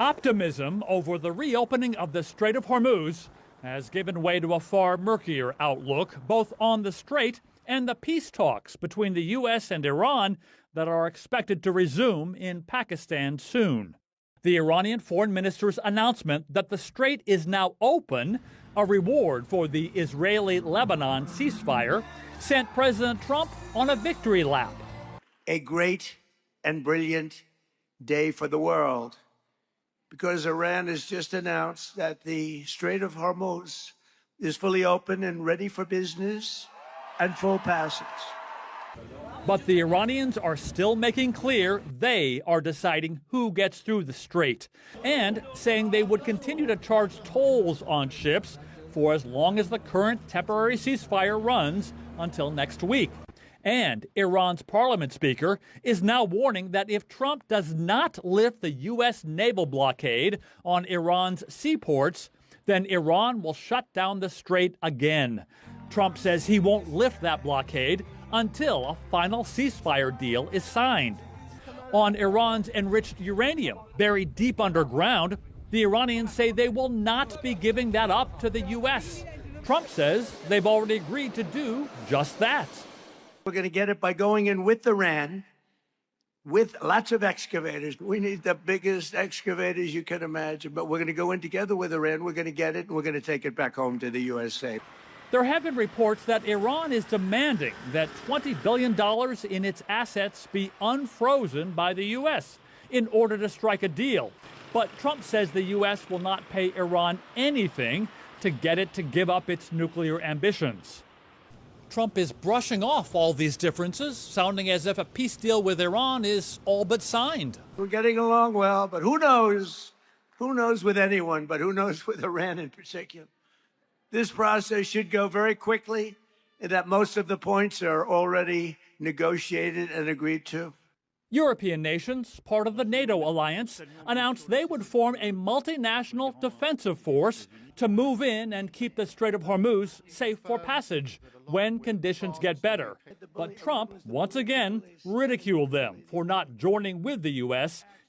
Optimism over the reopening of the Strait of Hormuz has given way to a far murkier outlook, both on the strait and the peace talks between the U.S. and Iran that are expected to resume in Pakistan soon. The Iranian foreign minister's announcement that the strait is now open, a reward for the Israeli-Lebanon ceasefire, sent President Trump on a victory lap. A great and brilliant day for the world, because Iran has just announced that the Strait of Hormuz is fully open and ready for business and full passage. But the Iranians are still making clear they are deciding who gets through the strait, and saying they would continue to charge tolls on ships for as long as the current temporary ceasefire runs until next week. And Iran's parliament speaker is now warning that if Trump does not lift the U.S. naval blockade on Iran's seaports, then Iran will shut down the strait again. Trump says he won't lift that blockade until a final ceasefire deal is signed. On Iran's enriched uranium buried deep underground, the Iranians say they will not be giving that up to the U.S. Trump says they've already agreed to do just that. We're going to get it by going in with Iran, with lots of excavators. We need the biggest excavators you can imagine, but we're going to go in together with Iran. We're going to get it, and we're going to take it back home to the USA. There have been reports that Iran is demanding that $20 billion in its assets be unfrozen by the U.S. in order to strike a deal. But Trump says the U.S. will not pay Iran anything to get it to give up its nuclear ambitions. Trump is brushing off all these differences, sounding as if a peace deal with Iran is all but signed. We're getting along well, but who knows? Who knows with anyone, but who knows with Iran in particular? This process should go very quickly, and that most of the points are already negotiated and agreed to. European nations, part of the NATO alliance, announced they would form a multinational defensive force to move in and keep the Strait of Hormuz safe for passage when conditions get better. But Trump, once again, ridiculed them for not joining with the U.S.